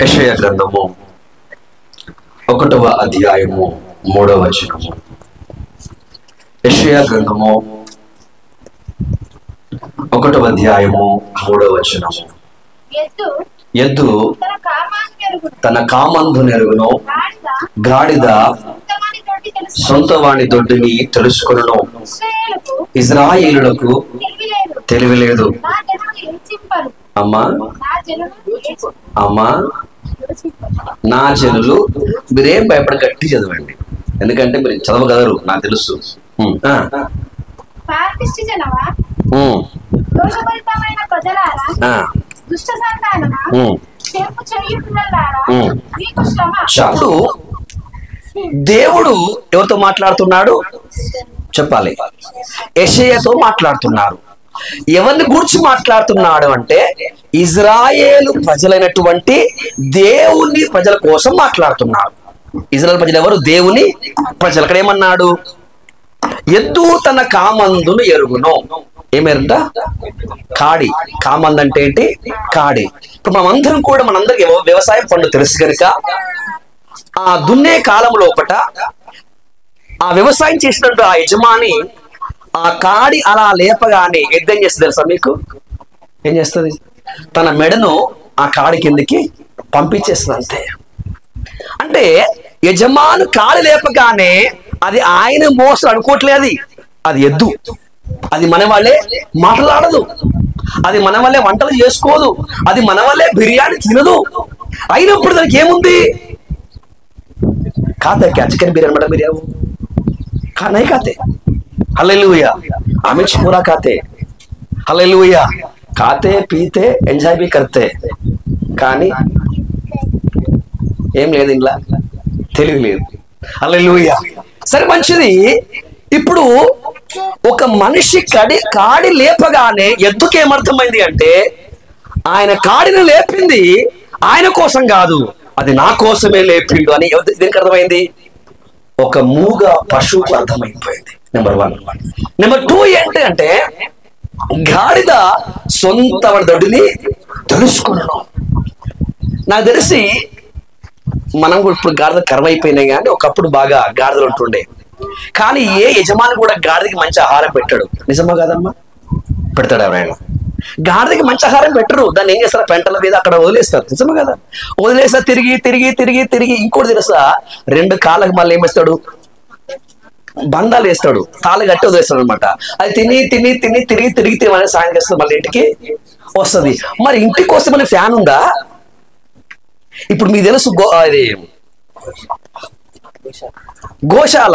యెషయా గ్రంథము 1వ అధ్యాయము 3వ వచనము. యెషయా గ్రంథము 1వ అధ్యాయము 3వ వచనము. ఎద్దు తన కామందు నెరుగును, గాడిద సొంత వాణి దొడ్డిని తెలుసుకొనును. ఇజ్రాయేలులకు తెలివి లేదు. అమ్మా అమ్మా నా జనులు, మీరేం భయపడ గట్టి చదవండి, ఎందుకంటే మీరు చదవగలరు నాకు తెలుసు. చాలు. దేవుడు ఎవరితో మాట్లాడుతున్నాడు చెప్పాలి? యెషయాతో మాట్లాడుతున్నారు. ఎవరిని గురించి మాట్లాడుతున్నాడు అంటే ఇజ్రాయేలు ప్రజలైనటువంటి దేవుని ప్రజల కోసం మాట్లాడుతున్నాడు. ఇజ్రాయేల్ ప్రజలు ఎవరు? దేవుని ప్రజలు. అక్కడ ఏమన్నాడు? ఎద్దు తన కామందును ఎరుగును. ఏమేరంట? కాడి. కామందు అంటే ఏంటి? కాడి. ఇప్పుడు మనందరం కూడా, మనందరికి వ్యవసాయం పనులు తెలుసు కనుక ఆ దున్నే కాలం లోపట ఆ వ్యవసాయం చేసినట్టు ఆ యజమాని ఆ కాడి అలా లేపగానే ఎద్దు ఏం చేస్తుంది తెలుసా మీకు? ఏం చేస్తుంది? తన మెడను ఆ కాడి కిందకి పంపించేస్తుంది అంతే. అంటే యజమాను కాడి లేపగానే అది ఆయన మోసం అనుకోవట్లేదు. అది ఎద్దు. అది మన వాళ్ళే మాట్లాడదు, అది మన వల్లే వంటలు చేసుకోదు, అది మన వల్లే బిర్యానీ తినదు. అయినప్పుడు దానికి ఏముంది? खाता क्या? चिकन बिरयानी मटन बिरयानी खाना ही खाते. హల్లెలూయా. आमिष पूरा खाते, హల్లెలూయా, खाते पीते ఎంజాయ్ भी करते, కానీ ఏం లేదు, ఇంట్లో తెలివి లేదు. హల్లెలూయా. సరే మంచిది. ఇప్పుడు ఒక మనిషి కాడి లేపగానే ఎద్దుకు ఏమర్థమైంది అంటే ఆయన కాడిని లేపింది ఆయన కోసం కాదు, అది నా కోసమే లేపిండు అని దీనికి అర్థమైంది. ఒక మూగ పశువుకు అర్థమైపోయింది. నెంబర్ 1. నెంబర్ 2 ఏంటి అంటే గాడిద సొంత దొడ్డిని తెలుసుకున్నాను. నాకు తెలిసి మనం కూడా ఇప్పుడు గాడిద కరువైపోయినాయి, కానీ ఒకప్పుడు బాగా గాడిదలు ఉంటుండే. కానీ ఏ యజమాని కూడా గాడిదకి మంచి ఆహారం పెట్టాడు. నిజమా కాదమ్మా? పెడతాడు ఎవరైనా? గాడిదకి మంచి ఆహారం పెట్టరు. దాన్ని ఏం చేస్తారు? పెంటల మీద అక్కడ వదిలేస్తారు. నిజమా కదా? వదిలేస్తా తిరిగి తిరిగి తిరిగి తిరిగి. ఇంకోటి తెలుసా, 2 కాళ్ళకి మళ్ళీ ఏమేస్తాడు? బంధాలు వేస్తాడు, తాళి కట్టి వదిలేస్తాడు అనమాట. అది తిని తిని తిని తిరిగి తిరిగి తిని సాయం చేస్తుంది, మళ్ళీ ఇంటికి వస్తుంది. మరి ఇంటికి వస్తే మళ్ళీ ఫ్యాన్ ఉందా? ఇప్పుడు మీకు తెలుసు అది గోశాల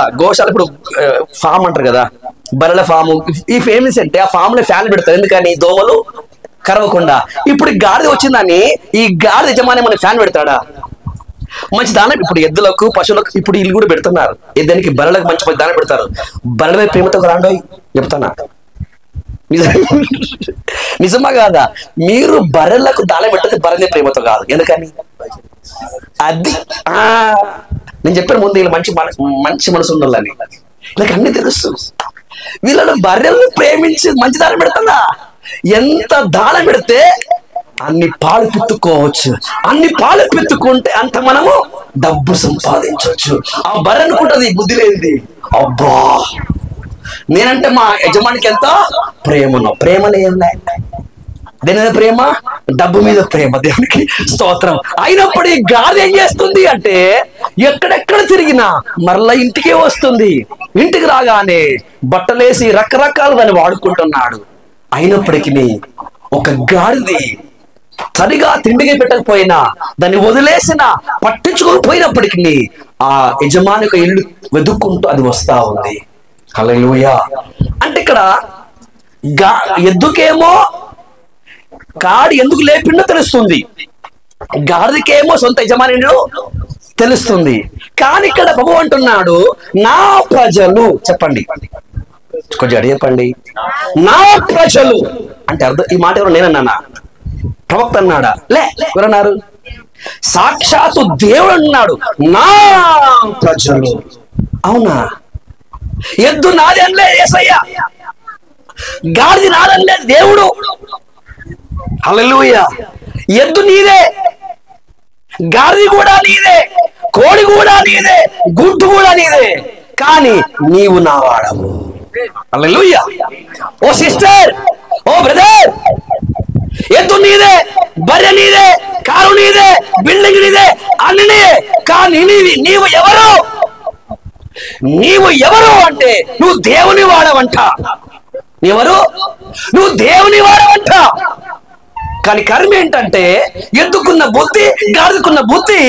ఇప్పుడు ఫామ్ అంటారు కదా, బర్రెల ఫాము. ఈ ఫేమస్ అంటే ఆ ఫామ్ లో ఫ్యాన్ పెడతారు, ఎందుకని? దోమలు కరవకుండా. ఇప్పుడు ఈ గాడిద వచ్చిందని ఈ గాడిద యజమాని మన ఫ్యాన్ పెడతాడా? మంచి దానం. ఇప్పుడు ఎద్దులకు పశువులకు ఇప్పుడు ఇల్లు కూడా పెడుతున్నారు. దానికి బర్రెలకు మంచి దానం పెడతారు. బర్రెల మీద ప్రేమతో రాండో చెప్తానా? నిజమా కాదా? మీరు బర్రెలకు దానం పెట్టదు బర్రెని ప్రేమతో కాదు. ఎందుకని? అది నేను చెప్పిన ముందు వీళ్ళు మంచి మనసు ఉండాలని. నాకు అన్ని తెలుసు. వీళ్ళను బర్రెలను ప్రేమించి మంచి దానం పెడతా. ఎంత దానం పెడితే అన్ని పాలు పిత్తుకోవచ్చు. అన్ని పాలు పిత్తుకుంటే అంత మనము డబ్బు సంపాదించవచ్చు. ఆ బర్రె అనుకుంటుంది బుద్ధి లేనిది, అబ్బా నేనంటే మా యజమానికి ఎంత ప్రేమనో. ప్రేమలో ఏం లే. దేని మీద ప్రేమ? డబ్బు మీద ప్రేమ. దేవునికి స్తోత్రం. అయినప్పుడు ఈ గాలి ఏం చేస్తుంది అంటే ఎక్కడెక్కడ తిరిగినా మరలా ఇంటికే వస్తుంది. ఇంటికి రాగానే బట్టలేసి రకరకాలు దాన్ని వాడుకుంటున్నాడు. అయినప్పటికీ ఒక గాడిది సరిగా తిండికి పెట్టకపోయినా, దాన్ని వదిలేసిన పట్టించుకోకపోయినప్పటికీ ఆ యజమాని యొక్క ఇల్లు వెతుక్కుంటూ అది వస్తా ఉంది. హల్లెలూయా. అంటే ఇక్కడ ఎద్దుకేమో కాడి ఎందుకు లేపిండో తెలుస్తుంది, గాడిదకేమో సొంత యజమాని తెలుస్తుంది. కానీ ఇక్కడ ప్రభు అంటున్నాడు, నా ప్రజలు. చెప్పండి కొంచెం అడిగి చెప్పండి. నా ప్రజలు అంటే అర్థం. ఈ మాట ఎవరు? నేనన్నానా? ప్రవక్త అన్నాడా? ఎవరన్నారు? సాక్షాత్తు దేవుడు అన్నాడు, నా ప్రజలు. అవునా? ఎద్దు నాది అనలే యేసయ్య, గాడిద నాదనలే దేవుడు. హల్లెలూయా. ఎద్దు నీదే, గాడిద కూడా నీదే, కోడి కూడా నీదే, గుడ్డు కూడా నీదే, కానీ నీవు నా వాడవు. హల్లెలూయా. ఓ సిస్టర్, ఓ బ్రదర్, ఎద్దు నీదే, బర్రె నీదే, కారు నీదే, బిల్డింగ్ నీదే, అన్ని నీదే, కానీ నీవు ఎవరు? నీవు ఎవరు అంటే నువ్వు దేవుని వాడవంట. ఎవరు? నువ్వు దేవుని వాడవంట. కానీ కర్మ ఏంటంటే ఎద్దుకున్న బుద్ధి, గాడిదకున్న బుద్ధి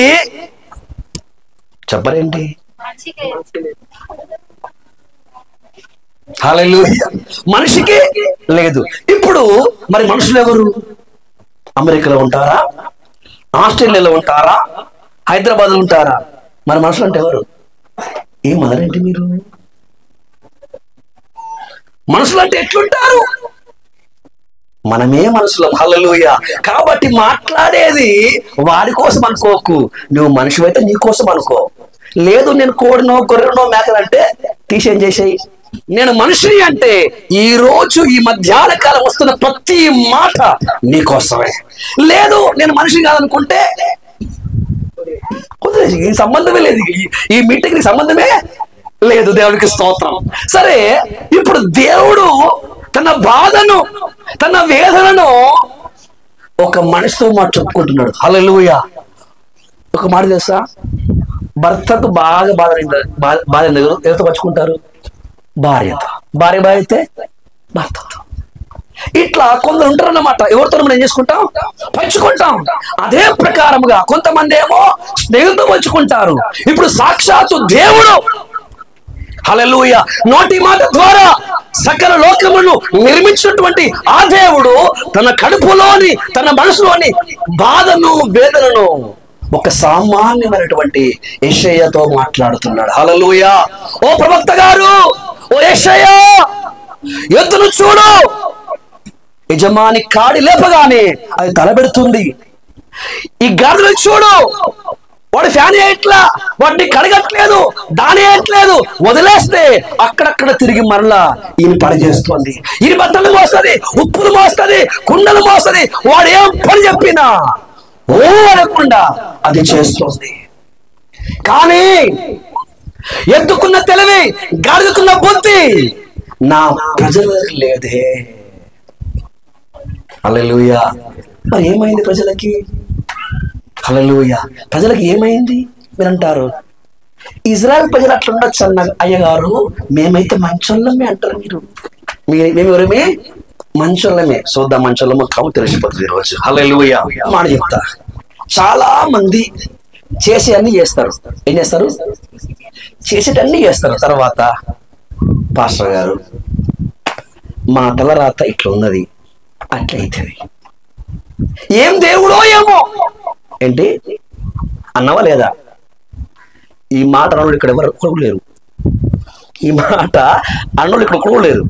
చెప్పరేంటి? హల్లెలూయా. మనిషికి లేదు. ఇప్పుడు మరి మనుషులు ఎవరు? అమెరికాలో ఉంటారా? ఆస్ట్రేలియాలో ఉంటారా? హైదరాబాద్లో ఉంటారా? మరి మనుషులు అంటే ఎవరు? ఏమన్నారంటే మీరు? మనుషులు అంటే ఎట్లుంటారు? మనమే మనుషులం. హల్లెలూయా. కాబట్టి మాట్లాడేది వాడి కోసం అనుకోకు. నువ్వు మనిషి అయితే నీ కోసం అనుకో. లేదు నేను కోడినో గొర్రెనో మేకనంటే తీసేం చేసేయి. నేను మనిషిని అంటే ఈ రోజు ఈ మధ్యాహ్న కాలం వస్తున్న ప్రతి మాట నీకోసమే. లేదు నేను మనిషిని కాదనుకుంటే ఈ సంబంధమే లేదు. ఈ మీటింగ్ సంబంధమే లేదు. దేవుడికి స్తోత్రం. సరే, ఇప్పుడు దేవుడు తన బాధను, తన వేదనను ఒక మనిషితో మాట చెప్పుకుంటున్నాడు. హల్లెలూయా. ఒక మాట తెలుసా? భర్తకు బాగా బాధ ఎవరితో పంచుకుంటారు? భార్యతో. భార్య బాధ అయితే భర్తతో. ఇట్లా కొందరు ఉంటారన్నమాట. ఎవరితో మనం ఏం చేసుకుంటాం? పంచుకుంటాం. అదే ప్రకారముగా కొంతమంది ఏమో స్నేహితులతో పంచుకుంటారు. ఇప్పుడు సాక్షాత్తు దేవుడు, హల్లెలూయా. నోటి మాట ద్వారా సకల లోకమును నిర్మించినటువంటి ఆ దేవుడు తన కడుపులోని తన మనసులోని బాధను వేదనను ఒక సామాన్యమైనటువంటి యెషయాతో మాట్లాడుతున్నాడు. హల్లెలూయా. ఓ ప్రవక్త గారు, ఓ యెషయా, ఎద్దును చూడు, యజమాని కాడి లేపగానే అది తలబెడుతుంది. ఈ గాడిదను చూడు, వాడు ఫ్యాన్ వేయట్లా, వాటిని కడగట్లేదు, దాని వేయట్లేదు, వదిలేస్తే అక్కడక్కడ తిరిగి మరలా ఈయన పని చేస్తుంది. ఈ బట్టలు మోస్తుంది, ఉప్పులు మోస్తుంది, కుండలు మోస్తుంది. వాడు ఏం పని చెప్పినా ఓ అనకుండా అది చేస్తుంది. కానీ ఎద్దుకున్న తెలివి, గాడిదకున్న బుద్ధి నా ప్రజలకు లేదే. హల్లెలూయా. మరి ఏమైంది ప్రజలకి? హల్లెలూయా. ప్రజలకి ఏమైంది మీరు అంటారు? ఇజ్రాయెల్ ప్రజలు అట్లా ఉండొచ్చు అన్న అయ్యగారు, మేమైతే మంచోళ్ళమే అంటారు మీరు. మేమెవరమే? మంచోళ్ళమే. చూద్దాం మంచోళ్ళమో కాము తెలిసిపోతుంది ఈరోజు. హల్లెలూయా. మాట చెప్తా, చాలా మంది చేసి అన్ని చేస్తారు. ఏం చేస్తారు? చేసేటన్నీ చేస్తారు. తర్వాత పాస్టర్ గారు, మా తలరాత ఇట్లా ఉన్నది, అట్లయితుంది. ఏం దేవుడో ఏమో. ఏంటి అన్నవా లేదా? ఈ మాట అన్నోళ్ళు ఇక్కడ ఎవరు కొడుకులేరు. ఈ మాట అన్నోళ్ళు ఇక్కడ కొడుకులేరు.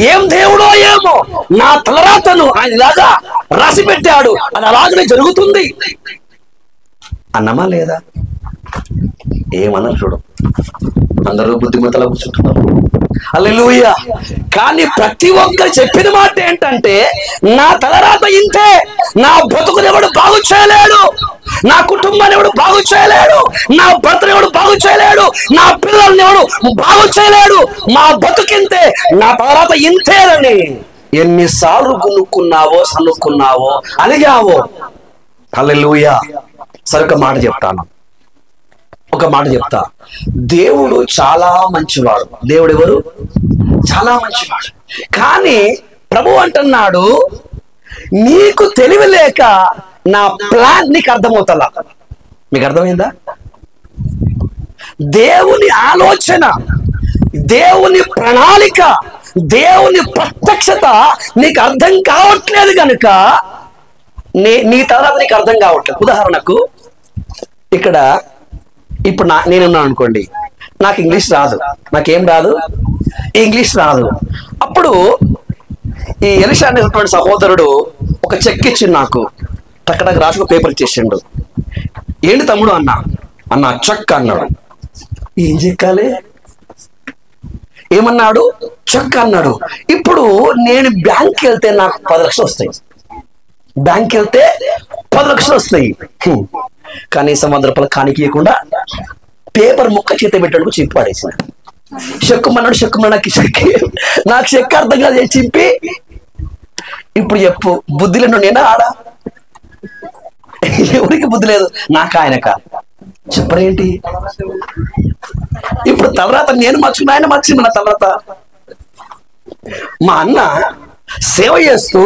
ఏం దేవుడో ఏమో, నా తలరాతను ఆయన ఇలాగా రాసి పెట్టాడు, అది అలాగనే జరుగుతుంది అన్నమా లేదా? ఏమన్నారు చూడు, అందరూ బుద్ధిమంతులా కూర్చుంటున్నారు. హల్లెలూయా. కానీ ప్రతి ఒక్కరు చెప్పిన మాట ఏంటంటే, నా తలరాత ఇంతే, నా బ్రతుకుని ఎవడు బాగు చేయలేడు, నా కుటుంబాన్ని ఎవడు బాగు చేయలేడు, నా భర్తను ఎవడు బాగు చేయలేడు, నా పిల్లల్ని ఎవడు బాగు చేయలేడు, మా బతుకింతే, నా తలరాత ఇంతేనని ఎన్నిసార్లు గునుక్కున్నావో, సనుక్కున్నావో, అలిగావో. హల్లెలూయా. సరే ఒక మాట చెప్తా. దేవుడు చాలా మంచివాడు. దేవుడు ఎవరు? చాలా మంచివాడు. కానీ ప్రభు అంటున్నాడు, నీకు తెలివి లేక నా ప్లాన్ నీకు అర్థమవుతలా. మీకు అర్థమైందా? దేవుని ఆలోచన, దేవుని ప్రణాళిక, దేవుని ప్రత్యక్షత నీకు అర్థం కావట్లేదు కనుక నీ తర్వాత నీకు అర్థం కావట్లేదు. ఉదాహరణకు ఇక్కడ ఇప్పుడు నేనున్నాను అనుకోండి, నాకు ఇంగ్లీష్ రాదు. నాకేం రాదు? ఇంగ్లీష్ రాదు. అప్పుడు ఈ ఎలిషా అనేటువంటి సహోదరుడు ఒక చెక్ ఇచ్చిండు నాకు. టక్కడకు రాసి ఒక పేపర్ ఇచ్చేసిండు. ఏంటి తమ్ముడు అన్న చెక్ అన్నాడు. ఏం చెక్కాలి? ఏమన్నాడు? చెక్ అన్నాడు. ఇప్పుడు నేను బ్యాంక్కి వెళ్తే నాకు 10 లక్షలు వస్తాయి. బ్యాంక్కి వెళ్తే 10 లక్షలు వస్తాయి. కనీసం 100 రూపాయలు కానికీయకుండా పేపర్ ముక్క చేత పెట్టడానికి చింపి పడేసిన. చెక్కుమన్నాడు. నాకు చెక్కు అర్థం కాదు, చింపి. ఇప్పుడు చెప్పు, బుద్ధి లేను నేనా ఆడా? ఎవరికి బుద్ధి లేదు? నాకు ఆయనక చెప్పరేంటి? ఇప్పుడు తలరాత నేను మర్చుకుని ఆయన మర్చింది నా తలరాత. మా అన్న సేవ చేస్తూ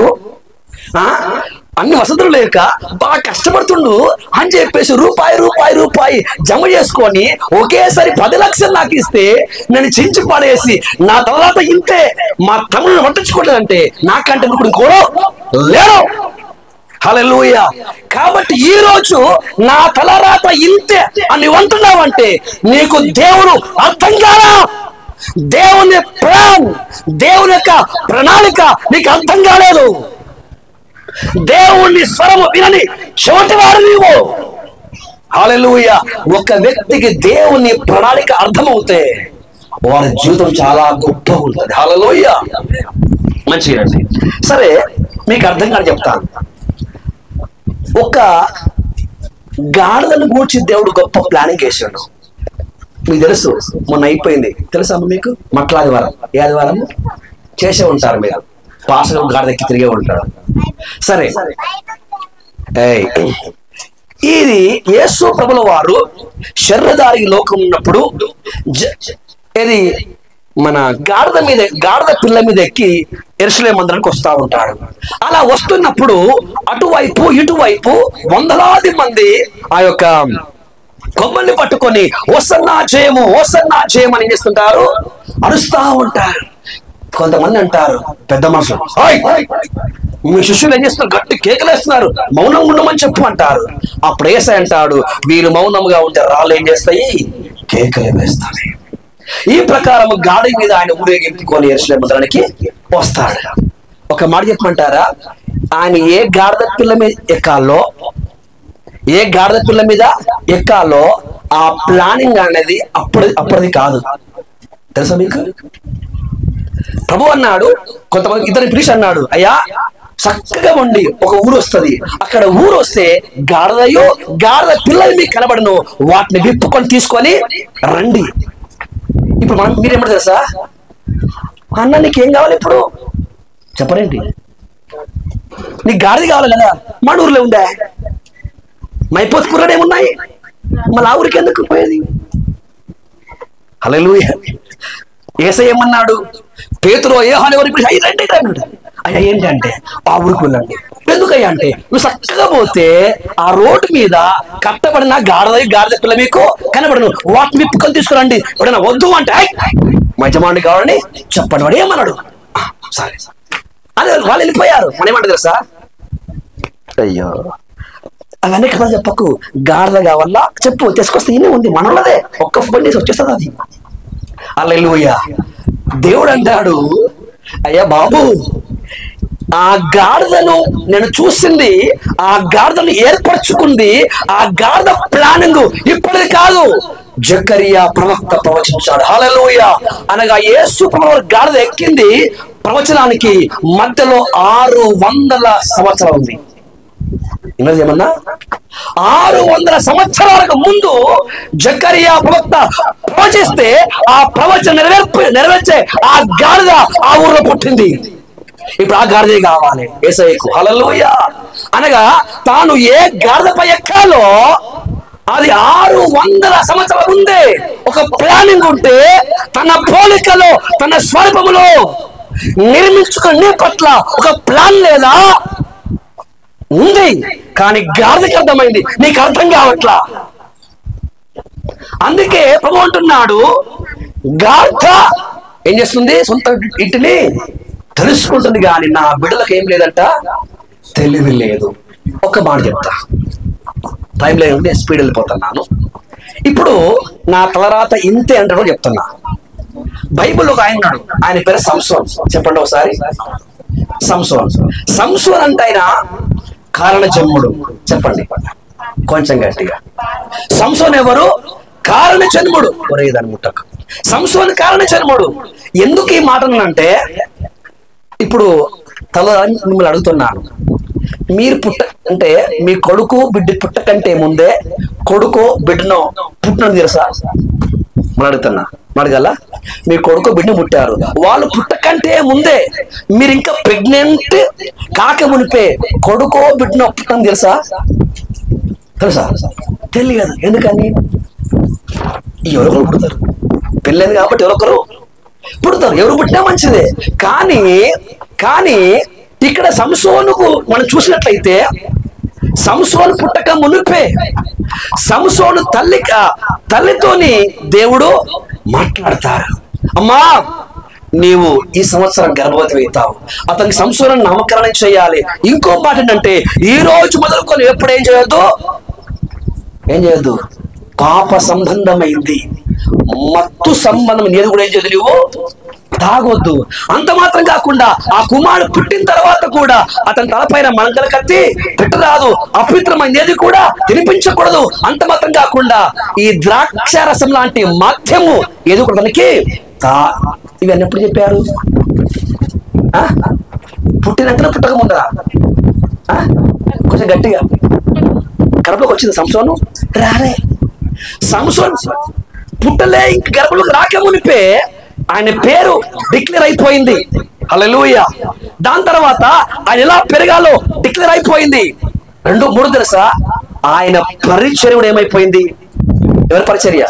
అన్ని వసతులు లేక బాగా కష్టపడుతుండు అని చెప్పేసి రూపాయి జమ చేసుకొని ఒకేసారి 10 లక్షలు నాకు ఇస్తే నేను చించి పడేసి నా తలరాత ఇంతే, మా తమ్ముడిని పట్టించుకోలేదంటే నాకంటే ఇప్పుడు కూడా లేడు. హల్లెలూయా. కాబట్టి ఈ రోజు నా తలరాత ఇంతే అని అంటున్నావంటే నీకు దేవుడు అర్థం కాదా? దేవుని ప్లాన్, దేవుని యొక్క ప్రణాళిక నీకు అర్థం కాలేదు. దేవుని స్వరము వినని చెవిటివాడు నీవు. హల్లెలూయా. ఒక వ్యక్తికి దేవుని ప్రణాళిక అర్థమవుతే వారి జీవితం చాలా గొప్పగా ఉంటుంది. హల్లెలూయా. మంచిదండి. సరే, మీకు అర్థం కాదు చెప్తాను. ఒక గాడిదను గూర్చి దేవుడు గొప్ప ప్లానింగ్ చేశాడు. మీకు తెలుసు, మొన్న అయిపోయింది తెలుసా మీకు? మట్లాదివారం, ఏ ఆదివారం చేసే ఉంటారు మీరు. పాస్టర్ గాడిదెక్కి తిరిగే ఉంటాడు. సరే, ఇది యేసు ప్రభుల వారు శరీరధారి లోకం ఉన్నప్పుడు ఇది మన గాడిద పిల్ల మీద ఎక్కి యెరూషలేము మందిరానికి వస్తూ ఉంటాడు. అలా వస్తున్నప్పుడు అటువైపు ఇటువైపు వందలాది మంది ఆ యొక్క కొమ్మల్ని పట్టుకొని ఓసన్నా జయము ఓసన్నా జయం అని చేస్తుంటారు, అరుస్తా ఉంటారు. కొంతమంది అంటారు పెద్ద మనుషులు, మీ శిష్యులు ఏం చేస్తున్నారు, గట్టి కేకలేస్తున్నారు, మౌనం ఉండమని చెప్పు అంటారు. అప్పుడు యేసయ్య అంటాడు, వీరు మౌనంగా ఉంటే రాళ్ళు ఏం చేస్తాయి, కేకలు వేస్తాయి. ఈ ప్రకారం గాడి మీద ఆయన ఊరేగింపుకొని యెరూషలేము మందిరానికి వస్తాడు. ఒక మాట చెప్పమంటారా, ఆయన ఏ గాడిద పిల్ల మీద ఎక్కాలో, ఏ గాడిద పిల్ల మీద ఎక్కాలో ఆ ప్లానింగ్ అనేది అప్పటిది కాదు. తెలుసా మీకు? ప్రభు అన్నాడు, కొంతమంది ఇద్దరిని పిలిచి అన్నాడు, అయ్యా చక్కగా ఉండి ఒక ఊరు వస్తుంది, అక్కడ ఊరు వస్తే గాడిద పిల్లలు మీకు కనబడను, వాటిని విప్పుకొని తీసుకొని రండి. ఇప్పుడు మీరేమంటారు తెలుసా, అన్న నీకేం కావాలి ఇప్పుడు చెప్పరేంటి, నీకు గాడిద కావాలి కదా, మన ఊర్లో ఉందా, మైపోతు కుర్రలు ఏమున్నాయి, మళ్ళీ ఆ ఊరికి ఎందుకు పోయేది? హల్లెలూయా. యేసయ్య ఏమన్నాడు, పేతురు యోహాను ఎవరికి రండి అన్నాడు. అయ్యా ఏంటంటే ఆ ఊరికి వెళ్ళండి. ఎందుకయ్యా అంటే, నువ్వు చక్కగా పోతే ఆ రోడ్డు మీద కట్టబడిన గాడిద పిల్ల మీకు కనబడను, వాటిని విప్పుకొని తీసుకురండి. ఎవడైనా వద్దు అంటే మా యజమానుడు కావాలని చెప్పండి. వాడు ఏమన్నాడు, సరే అని వాళ్ళు వెళ్ళిపోయారు. మనం ఏమంటారు తెలుసా, అయ్యో అవన్నీ కదా చెప్పకు, గాడిద కావాలా చెప్పు, తీసుకొస్తే ఈయనే ఉంది మనోళ్ళదే, ఒక్క ఫోన్ చేసి వచ్చేస్తుంది అది. హల్లెలూయా. దేవుడు అంటాడు, అయ్యా బాబు ఆ గాడిదను నేను చూసింది, ఆ గాడిదను ఏర్పరచుకుంది, ఆ గాడిద ప్లానింగ్ ఇప్పటిది కాదు, జకరియా ప్రవక్త ప్రవచించాడు. హల్లెలూయా. అనగా యేసు ప్రభువు గాడిద ఎక్కింది ప్రవచనానికి మధ్యలో 600 సంవత్సరాలు ఉంది. ఏమన్నా 600 సంవత్సరాలకు ముందు జకరియా ప్రవక్త ప్రవచిస్తే ఆ ప్రవచనం నెరవేర్చే ఆ గాడిద ఆ ఊర్లో పుట్టింది. ఇప్పుడు ఆ గాడిదే కావాలి యేసయ్యకు. హల్లెలూయా. అనగా తాను ఏ గాడిదపై ఎక్కాలో అది 600 సంవత్సరాల ముందే ఒక ప్లానింగ్ ఉంటే, తన పోలికలో తన స్వరూపములో నిర్మించుకునే పట్ల ఒక ప్లాన్ లేదా ఉంది. కానీ గాడిదకి అర్థమైంది, నీకు అర్థం కావట్లా. అందుకే ప్రభు అంటున్నాడు, గాడిద ఏం చేస్తుంది, సొంత ఇంటిని తెలుసుకుంటుంది, కానీ నా బిడ్డలకు ఏం లేదంట, తెలివి లేదు. ఒక మాట చెప్తా, టైం లేదంటే స్పీడ్ వెళ్ళిపోతున్నాను. ఇప్పుడు నా తలరాత ఇంతే అంటే కూడా చెప్తున్నా. బైబిల్లో ఒక ఆయన ఉన్నాడు, ఆయన పేరు సంసోన్. చెప్పండి ఒకసారి, సంసోన్ అంటే ఆయన కారణ జన్ముడు. చెప్పండి కొంచెం గట్టిగా. సంసోన్ ఎవరు? కారణ జన్ముడు. ఒరేదాని ముట్టకు. సంసోన్ కారణ జన్ముడు. ఎందుకు ఈ మాట అంటే, ఇప్పుడు మిమ్మల్ని అడుగుతున్నాను, మీరు అంటే మీ కొడుకు బిడ్డ పుట్టకంటే ముందే కొడుకు బిడ్డను పుట్టినది తెలుసా? అడుగుతున్నా, అడగల. మీ కొడుకు బిడ్డ పుట్టారు, వాళ్ళు పుట్టకంటే ముందే మీరు ఇంకా ప్రెగ్నెంట్ కాక మునిపే కొడుకో బిడ్డను పుట్టడం తెలుసా? తెలియదు. ఎందుకని? ఎవరొకరు పుడతారు, పెళ్ళైంది కాబట్టి ఎవరొకరు పుడతారు, ఎవరు పుట్టినా మంచిదే. కానీ ఇక్కడ సంసోనుకు మనం చూసినట్లయితే, సంసోను పుట్టక మునిపే సంసోను తల్లితోని దేవుడు మాట్లాడతారు. అమ్మా నీవు ఈ సంవత్సరం గర్భవతి అవుతావు, అతనికి సంసోను నామకరణం చేయాలి. ఇంకో మాట ఏంటంటే, ఈ రోజు మొదలుకొని ఎప్పుడు ఏం చేయొద్దు, పాప సంబంధమైంది మత్తు సంబంధం నేను కూడా ఏం చేయదు, నువ్వు తాగొద్దు. అంత మాత్రం కాకుండా ఆ కుమారుడు పుట్టిన తర్వాత కూడా అతని తలపైన మంగళ కత్తి పెట్టరాదు, అపవిత్రమైనది కూడా తినిపించకూడదు. అంత మాత్రం కాకుండా ఈ ద్రాక్షారసం లాంటి మద్యము ఏదో కూడా తనకి ఇవన్నీ ఎప్పుడు చెప్పారు? పుట్టినాక పుట్టక ముందరా? కొంచెం గట్టిగా. కడుపులోకి వచ్చింది సంసోను? రాలే. సంసోను పుట్టలే, ఇంక గర్భంలోకి రాకమునిపే ఆయన పేరు డిక్లేర్ అయిపోయింది. హల్లెలూయా. దాని తర్వాత ఆయన ఎలా పెరగాలో డిక్లేర్ అయిపోయింది. 2, 3 తెలుసా? ఆయన పరిచర్య కూడా ఏమైపోయింది? ఎవరి పరిచర్య?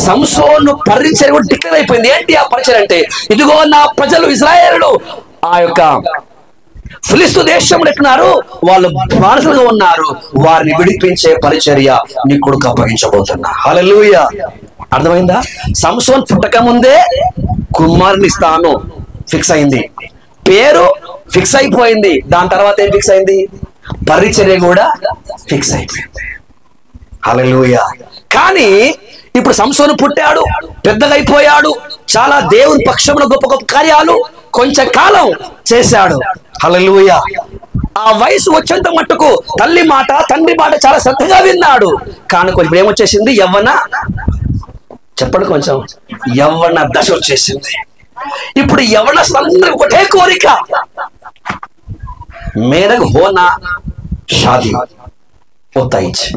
సంసోను పరిచర్య కూడా డిక్లేర్ అయిపోయింది. ఏంటి ఆ పరిచర్య అంటే, ఇదిగో నా ప్రజలు ఇశ్రాయేలులు ఆ యొక్క ఫిలిస్తు దేశంలో ఎట్టున్నారు, వాళ్ళు బానిసలుగా ఉన్నారు, వారిని విడిపించే పరిచర్య నీ కొడుకు అప్పగించబోతున్నా. హల్లెలూయా. అర్థమైందా? సంసోన్ పుట్టక ముందే కుమారుని ఇస్తాను ఫిక్స్ అయింది, పేరు ఫిక్స్ అయిపోయింది. దాని తర్వాత ఏం ఫిక్స్ అయింది? పరిచర్య కూడా ఫిక్స్ అయిపోయింది. హల్లెలూయా. కానీ ఇప్పుడు సంసోను పుట్టాడు, పెద్దగా అయిపోయాడు, చాలా దేవుని పక్షంలో గొప్ప గొప్ప కార్యాలు కొంచెం కాలం చేశాడు. హల్లెలూయా. ఆ వయసు వచ్చేంత మట్టుకు తల్లి మాట తండ్రి మాట చాలా శ్రద్ధగా విన్నాడు. కానీ కొంచెం ఏమొచ్చేసింది? యవ్వన, చెప్పండి కొంచెం, యవ్వన దశ వచ్చేసింది. ఇప్పుడు యవ్వనస్తులందరూ ఒకటే కోరిక, మేరకు హోనా షాదీ పోతా ఇచ్చి,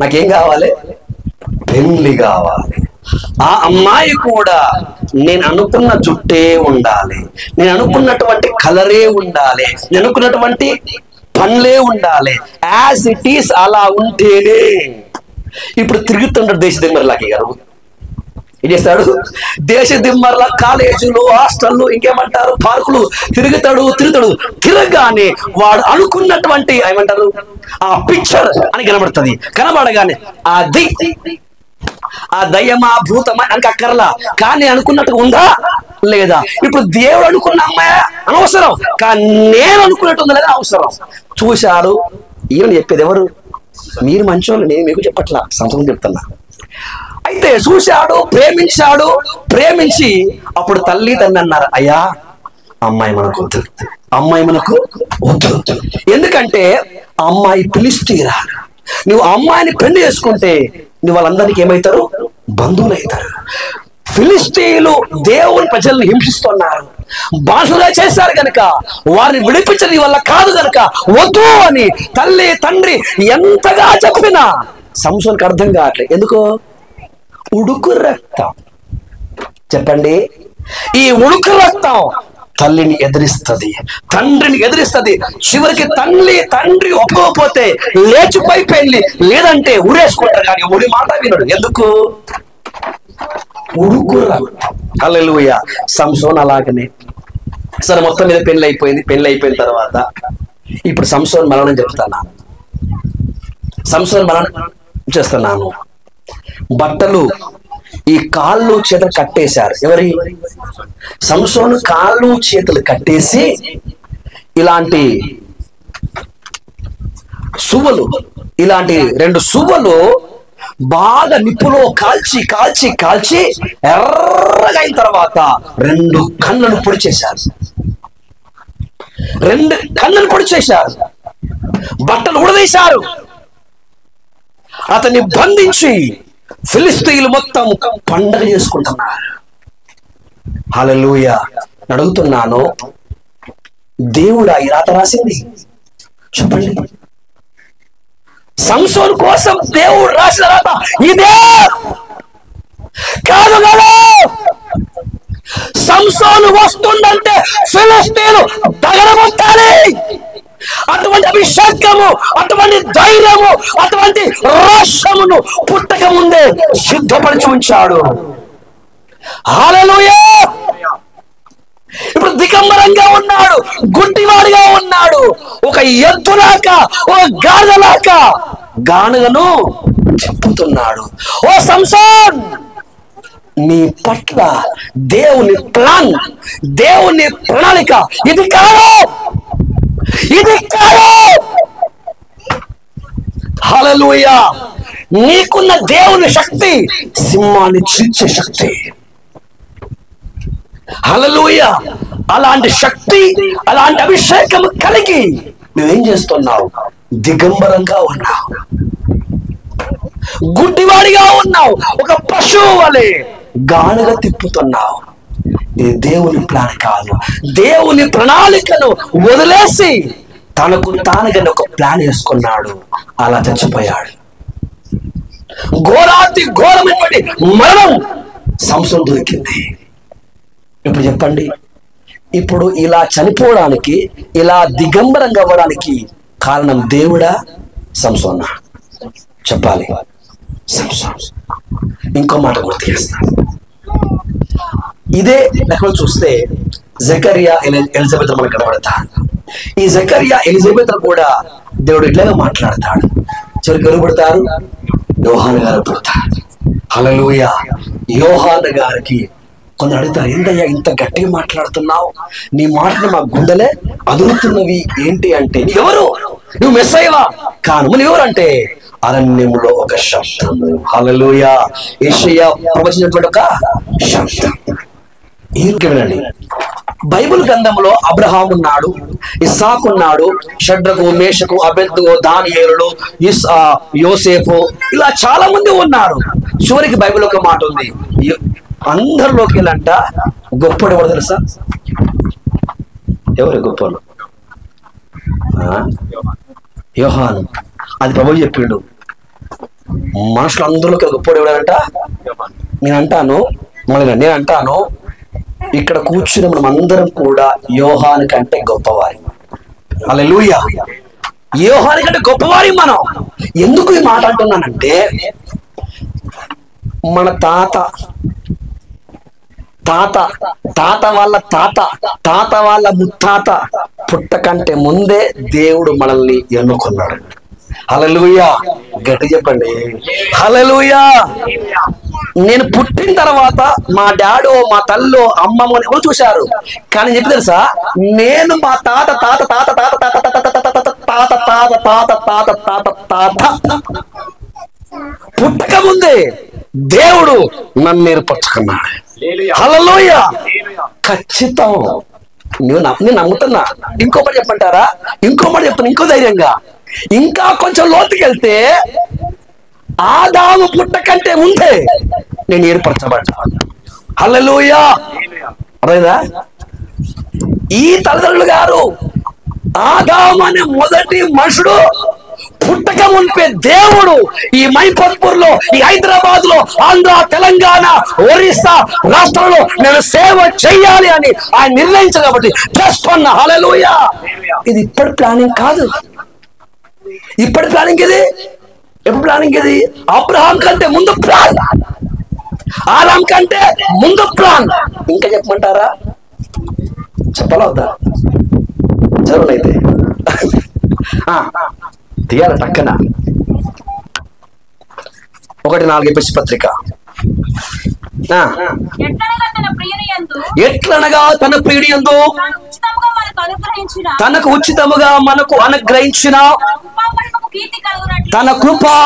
నాకేం కావాలి? పెళ్లి కావాలి. ఆ అమ్మాయి కూడా నేను అనుకున్న జుట్టే ఉండాలి, నేను అనుకున్నటువంటి కలరే ఉండాలి, నేను అనుకున్నటువంటి పనులే ఉండాలి. యాజ్ ఇట్ ఈస్ అలా ఉంటేనే. ఇప్పుడు తిరుగుతుంటాడు దేశ దిమ్మర్లాకి గారు. ఏం చేస్తాడు? దేశ దిమ్మర్లా కాలేజీలు, హాస్టళ్ళు, ఇంకేమంటారు, పార్కులు తిరుగుతాడు. తిరగగానే వాడు అనుకున్నటువంటి ఏమంటారు ఆ పిక్చర్ అని కనబడుతుంది. కనబడగానే అది ఆ దయ్యమా భూతమా అని అక్కర్లా, కానీ అనుకున్నట్టుగా ఉందా లేదా? ఇప్పుడు దేవుడు అనుకున్న అమ్మాయి అనవసరం, కానీ నేను అనుకున్నట్టు ఉందా లేదా అవసరం. చూశాడు. ఈయన చెప్పేది ఎవరు? మీరు మంచోళ్ళు, నేను మీకు చెప్పట్లా, సంతకం చెప్తున్నా. అయితే చూశాడు, ప్రేమించాడు. ప్రేమించి అప్పుడు తల్లి తండ్రి అన్నారు, అయ్యా అమ్మాయి మనకు వద్దు, అమ్మాయి మనకు వద్దు. ఎందుకంటే అమ్మాయి ఫిలిష్తీయురా, నువ్వు అమ్మాయిని పెళ్లి చేసుకుంటే నువ్వు వాళ్ళందరికీ ఏమవుతారు? బంధువులు అవుతారు. ఫిలిష్తీయులు దేవుని ప్రజలను హింసిస్తున్నారు, బాసులుగా చేశారు కనుక వారిని విడిపించని వల్ల కాదు కనుక వద్దు అని తల్లి తండ్రి ఎంతగా చెప్పినా సంసోనుకు అర్థం కావట్లేదు. ఎందుకో? ఉడుకు రక్తం. చెప్పండి, ఈ ఉడుకు రక్తం తల్లిని ఎదిరిస్తుంది, తండ్రిని ఎదిరిస్తుంది. చివరికి తండ్రి ఒప్పుకోకపోతే లేచిపోయి పెళ్లి, లేదంటే ఉరేసుకుంటారు. కానీ ఉడి మాట వినడు. ఎందుకు? ఉడుకు రక్తం. హల్లెలూయా. సంసోన్ అలాగనే. సరే, మొత్తం మీద పెళ్లి అయిపోయింది. పెళ్లి అయిపోయిన తర్వాత ఇప్పుడు సంసోన్ మరణం చెప్తున్నాను. సంసోన్ మరణం చేస్తున్నాను. బట్టలు ఈ కాళ్ళు చేతులు కట్టేశారు. ఎవరి? సంసోను కాళ్ళు చేతులు కట్టేసి ఇలాంటి సువ్వలు, ఇలాంటి 2 సువ్వలు బాగా నిప్పులో కాల్చి కాల్చి కాల్చి ఎర్రగా అయిన తర్వాత 2 కళ్ళను పొడి చేశారు. 2 కళ్ళను పొడి చేశారు. బట్టలు ఉడదీశారు. అతన్ని బంధించి ఫిలిష్తీయులు మొత్తం పండగ చేసుకుంటున్నారు. హల్లెలూయా. అడుగుతున్నాను, దేవుడా ఈ రాత రాసింది? చెప్పండి. సంసోను కోసం దేవుడు రాసిన రాత ఇదే కాదు కదా? సంసోను వస్తుందంటే ఫిలిష్తీయులు దగడగొట్టాలి. అటువంటి అభిషేకము, అటువంటి ధైర్యము, అటువంటి రోషమును పుట్టక ముందే సిద్ధపరిచి ఉంచాడు. హల్లెలూయా. ఇప్పుడు దిగంబరంగా ఉన్నాడు, గుడ్డివాడిగా ఉన్నాడు. ఒక ఎద్దులాక, ఒక గాడిదలాక గానుగను చెప్పుతున్నాడు. ఓ సంసోన్, నీ పట్ల దేవుని ప్లాన్, దేవుని ప్రణాళిక ఇది కాదు, ఇది కాదు. హల్లెలూయా. నీకున్న దేవుని శక్తి సింహాన్ని చీల్చే శక్తి. హల్లెలూయా. అలాంటి శక్తి, అలాంటి అభిషేకం కలిగి నువ్వేం చేస్తున్నావు? దిగంబరంగా ఉన్నావు, గుడ్డివాడిగా ఉన్నావు, ఒక పశువు వలె గానుగ తిప్పుతున్నావు. ఇది దేవుని ప్లాన్ కాదు. దేవుని ప్రణాళికను వదిలేసి తనకు తానుగా ఒక ప్లాన్ వేసుకున్నాడు. అలా చచ్చిపోయాడు. ఘోరాతి ఘోరమైనటువంటి మరణం సంసోను దొరికింది. ఇప్పుడు చెప్పండి, ఇప్పుడు ఇలా చనిపోవడానికి, ఇలా దిగంబరంగా అవ్వడానికి కారణం దేవుడా సంసోనా? చెప్పాలి, సంసోన్. ఇంకో మాట గుర్తు చేస్తాను. ఇదే లెక్కలు చూస్తే జకరియా ఎలిజబెత్ మనకు కనబడతారు. ఈ జకర్యా ఎలిజబెత్ కూడా దేవుడు ఇట్లాగా మాట్లాడతాడు. చివరికి ఎవరు పుడతారు? యోహాను గారు పుడతారు. హల్లెలూయా. యోహాను గారికి కొందరు అడుగుతారు, ఏంటయ్యా ఇంత గట్టిగా మాట్లాడుతున్నావు, నీ మాటలు మా గుండెలే అదురుతున్నవి ఏంటి అంటే, ఎవరు నువ్వు మెస్సయ్యవా? కాను. నువ్వు ఎవరు అంటే, అరణ్యంలో ఒక శబ్దము. హల్లెలూయా. యెషయా ప్రవచించినటువంటి ఒక శబ్దం. వినండి, బైబిల్ గ్రంథంలో అబ్రహాం ఉన్నాడు, ఇస్సాకు ఉన్నాడు, షడ్రకు, మేషకు, అబెద్దుగో, దానియేలు, యోసేపు, ఇలా చాలా మంది ఉన్నారు. చివరికి బైబిల్ ఒక మాట ఉంది, అందరిలోకి వెళ్ళంట గొప్పడు ఎవరు తెలుసా? ఎవరు గొప్పడు? యోహాను. అది ప్రభువు చెప్పిండు. మనుషులందరిలోకి గొప్పడు ఎవడంట? నేను అంటాను ఇక్కడ కూర్చుని మనం అందరం కూడా యోహాను కంటే గొప్పవారి. హల్లెలూయా. యోహాను కంటే గొప్పవారి మనం. ఎందుకు ఈ మాట అంటున్నానంటే, మన తాత వాళ్ళ ముత్తాత పుట్టకంటే ముందే దేవుడు మనల్ని ఎన్నుకున్నాడు. హల్లెలూయా. గట్టి చెప్పండి, హల్లెలూయా. నేను పుట్టిన తర్వాత మా డాడో, మా తల్లో, అమ్మమ్మ ఎవరు చూశారు, కానీ చెప్పి తెలుసా, నేను మా తాత పుట్టక ముందే దేవుడు నన్ను ఏర్పరచుకున్నాడు. హల్లెలూయా. ఖచ్చితం. నేను నమ్ముతున్నా. ఇంకో మాట చెప్పంటారా? ఇంకో మాట చెప్తాను ఇంకో ధైర్యంగా. ఇంకా కొంచెం లోతుకెళ్తే, ఆదాము పుట్టకంటే ముందే నేను ఏర్పరచబడ్డా. హల్లెలూయా. అర్థమైందా? ఈ తల్లిదండ్రులు గారు ఆదాము అనే మొదటి మనుషుడు పుట్టక మునిపే దేవుడు ఈ మైపత్పూర్లో, ఈ హైదరాబాద్ లో, ఆంధ్ర, తెలంగాణ, ఒరిస్సా రాష్ట్రంలో నేను సేవ చెయ్యాలి అని ఆయన నిర్ణయించారు. కాబట్టి జస్ట్ అన్న హల్లెలూయా. ఇది ఇప్పటి ప్లానింగ్ కాదు. ఇప్పటి ప్లానింగ్ ఇది. ఎప్పుడు ప్లానింగ్ ఇది? అబ్రహాం కంటే ముందు ప్లాన్, ఆదాం కంటే ముందు ప్లాన్. ఇంకా చెప్పమంటారా? చెప్పాలా వద్దా? చదవనైతే తీయాల టక్కన 1:4 ఎఫెసీ పత్రిక. ఎట్లనగా తన ప్రియుని యందు తనకు ఉచితముగా మనకు అనుగ్రహించిన తన కృపా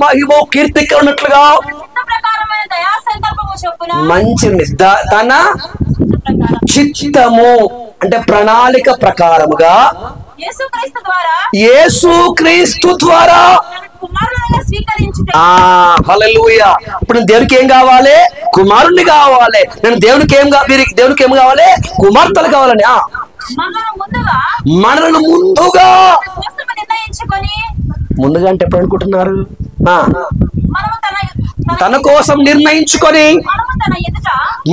మహిమ కీర్తి కలుగునట్లుగా మంచి తన చిత్తము అంటే ప్రణాళిక ప్రకారముగా యేసుక్రీస్తు ద్వారా హల్లెలూయా. ఇప్పుడు దేవునికి ఏం కావాలి? కుమారుణ్ణి కావాలి. నేను దేవునికి ఏం కావాలి? కుమార్తెలు కావాలని. మనను ముందుగా అంటే ఎప్పుడు అనుకుంటున్నారు? తన కోసం నిర్ణయించుకొని